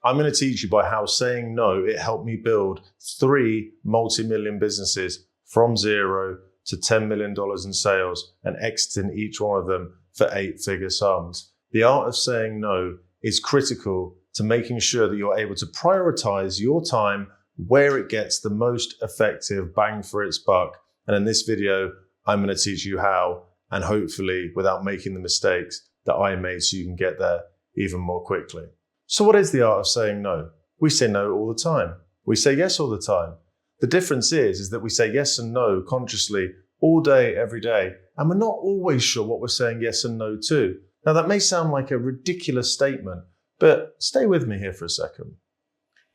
I'm going to teach you by how saying no, it helped me build 3 multi-million businesses from 0 to $10 million in sales and exiting each one of them for 8-figure sums. The art of saying no is critical to making sure that you're able to prioritize your time where it gets the most effective bang for its buck. And in this video, I'm going to teach you how, and hopefully without making the mistakes that I made so you can get there even more quickly. So what is the art of saying no? We say no all the time. We say yes all the time. The difference is that we say yes and no consciously all day, every day, and we're not always sure what we're saying yes and no to. Now that may sound like a ridiculous statement, but stay with me here for a second.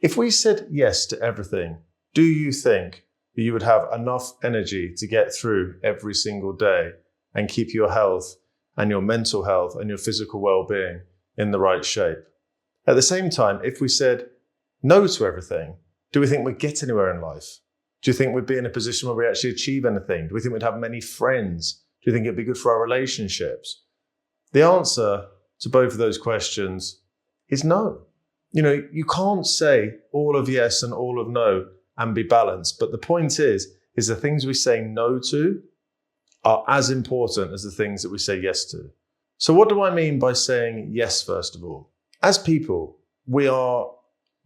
If we said yes to everything, do you think that you would have enough energy to get through every single day and keep your health and your mental health and your physical well-being in the right shape? At the same time, if we said no to everything, do we think we'd get anywhere in life? Do you think we'd be in a position where we actually achieve anything? Do we think we'd have many friends? Do you think it'd be good for our relationships? The answer to both of those questions is no. You can't say all of yes and all of no and be balanced. But the point is the things we say no to are as important as the things that we say yes to. So what do I mean by saying yes, first of all? As people, we are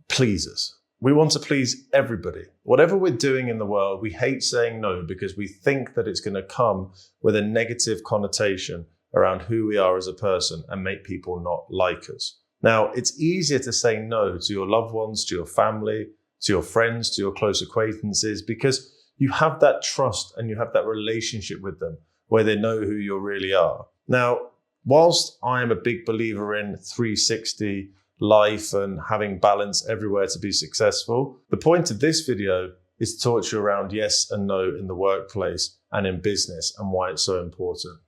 pleasers. We want to please everybody. Whatever we're doing in the world, we hate saying no because we think that it's going to come with a negative connotation around who we are as a person and make people not like us. Now, it's easier to say no to your loved ones, to your family, to your friends, to your close acquaintances, because you have that trust and you have that relationship with them where they know who you really are. Now, whilst I am a big believer in 360 life and having balance everywhere to be successful, the point of this video is to talk to you around yes and no in the workplace and in business and why it's so important.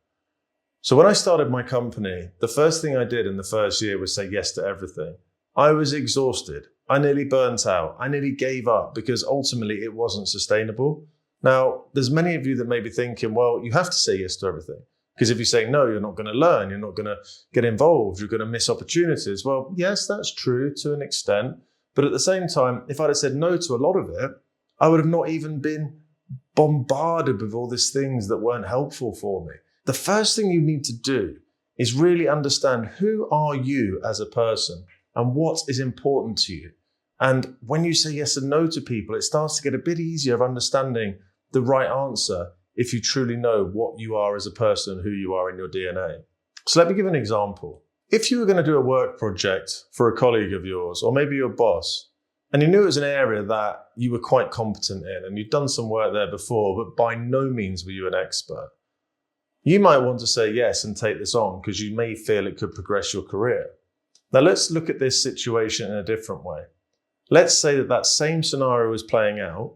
So when I started my company, the first thing I did in the first year was say yes to everything. I was exhausted. I nearly burnt out. I nearly gave up because ultimately it wasn't sustainable. Now, there's many of you that may be thinking, well, you have to say yes to everything. Because if you say no, you're not going to learn, you're not going to get involved, you're going to miss opportunities. Well, yes, that's true to an extent. But at the same time, if I'd have said no to a lot of it, I would have not even been bombarded with all these things that weren't helpful for me. The first thing you need to do is really understand who are you as a person and what is important to you. And when you say yes and no to people, it starts to get a bit easier of understanding the right answer if you truly know what you are as a person, who you are in your DNA. So let me give an example. If you were going to do a work project for a colleague of yours, or maybe your boss, and you knew it was an area that you were quite competent in, and you'd done some work there before, but by no means were you an expert, you might want to say yes and take this on because you may feel it could progress your career. Now let's look at this situation in a different way. Let's say that same scenario was playing out,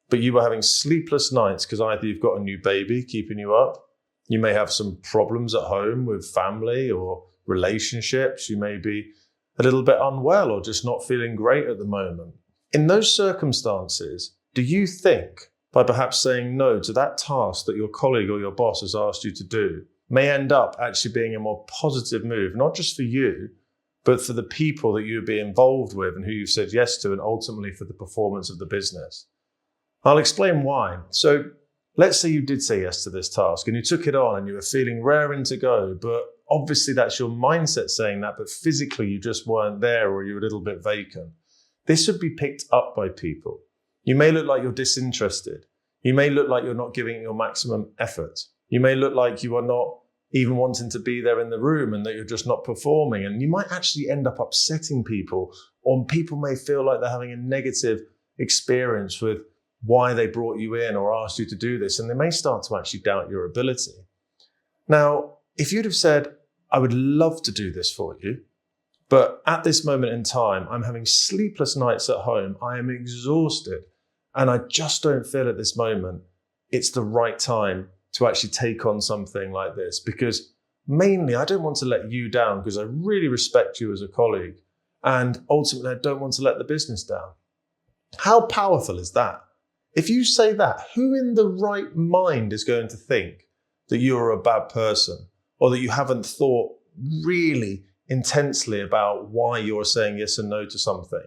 but you were having sleepless nights because either you've got a new baby keeping you up, you may have some problems at home with family or relationships, you may be a little bit unwell or just not feeling great at the moment. In those circumstances, do you think by perhaps saying no to that task that your colleague or your boss has asked you to do may end up actually being a more positive move, not just for you, but for the people that you would be involved with and who you've said yes to, and ultimately for the performance of the business? I'll explain why. So let's say you did say yes to this task and you took it on and you were feeling raring to go, but obviously that's your mindset saying that, but physically you just weren't there or you were a little bit vacant. This would be picked up by people. You may look like you're disinterested. You may look like you're not giving it your maximum effort. You may look like you are not even wanting to be there in the room and that you're just not performing. And you might actually end up upsetting people, or people may feel like they're having a negative experience with why they brought you in or asked you to do this. And they may start to actually doubt your ability. Now, if you'd have said, I would love to do this for you, but at this moment in time, I'm having sleepless nights at home. I am exhausted. And I just don't feel at this moment it's the right time to actually take on something like this, because mainly I don't want to let you down because I really respect you as a colleague. And ultimately, I don't want to let the business down. How powerful is that? If you say that, who in the right mind is going to think that you're a bad person or that you haven't thought really intensely about why you're saying yes and no to something.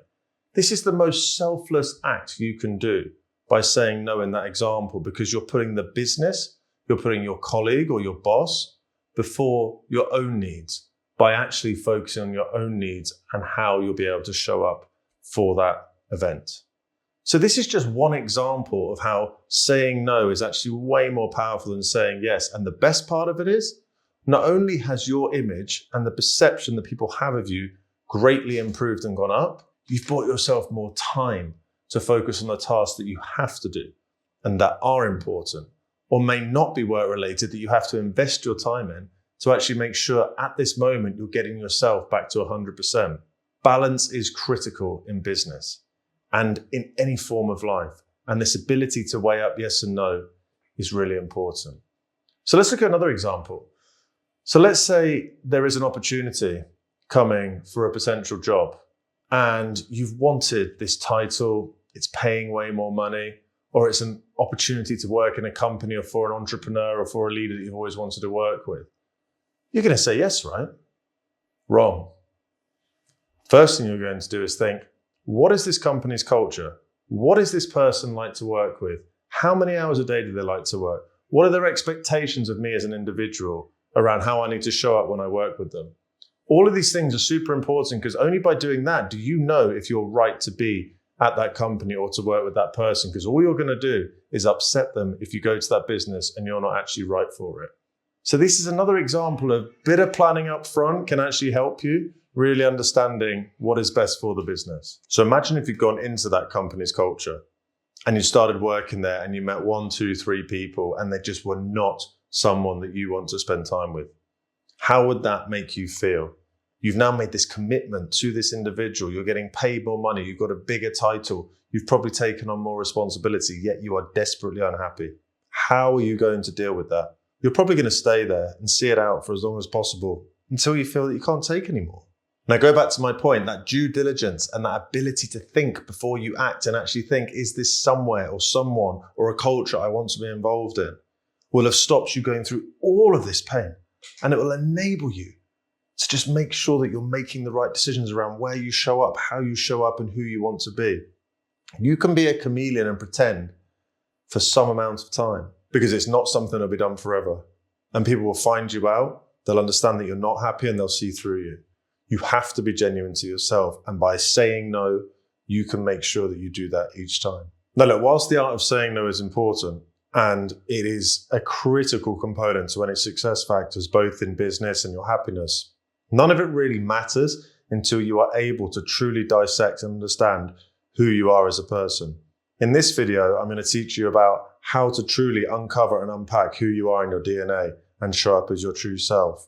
This is the most selfless act you can do by saying no in that example, because you're putting the business, you're putting your colleague or your boss before your own needs by actually focusing on your own needs and how you'll be able to show up for that event. So this is just one example of how saying no is actually way more powerful than saying yes. And the best part of it is, not only has your image and the perception that people have of you greatly improved and gone up, you've bought yourself more time to focus on the tasks that you have to do and that are important or may not be work related, that you have to invest your time in to actually make sure at this moment you're getting yourself back to 100%. Balance is critical in business and in any form of life. And this ability to weigh up yes and no is really important. So let's look at another example. So let's say there is an opportunity coming for a potential job and you've wanted this title, it's paying way more money, or it's an opportunity to work in a company or for an entrepreneur or for a leader that you've always wanted to work with. You're going to say yes, right? Wrong. First thing you're going to do is think, what is this company's culture? What is this person like to work with? How many hours a day do they like to work? What are their expectations of me as an individual around how I need to show up when I work with them? All of these things are super important, because only by doing that do you know if you're right to be at that company or to work with that person, because all you're going to do is upset them if you go to that business and you're not actually right for it. So this is another example of bit of planning up front can actually help you really understanding what is best for the business. So imagine if you'd gone into that company's culture and you started working there and you met 1, 2, 3 people and they just were not someone that you want to spend time with. How would that make you feel? You've now made this commitment to this individual. You're getting paid more money. You've got a bigger title. You've probably taken on more responsibility, yet you are desperately unhappy. How are you going to deal with that? You're probably going to stay there and see it out for as long as possible until you feel that you can't take anymore. Now, go back to my point, that due diligence and that ability to think before you act and actually think, is this somewhere or someone or a culture I want to be involved in, will have stopped you going through all of this pain. And it will enable you to just make sure that you're making the right decisions around where you show up, how you show up, and who you want to be. You can be a chameleon and pretend for some amount of time, because it's not something that'll be done forever. And people will find you out, they'll understand that you're not happy, and they'll see through you. You have to be genuine to yourself. And by saying no, you can make sure that you do that each time. Now look, whilst the art of saying no is important, and it is a critical component to any success factors, both in business and your happiness, none of it really matters until you are able to truly dissect and understand who you are as a person. In this video, I'm going to teach you about how to truly uncover and unpack who you are in your DNA and show up as your true self.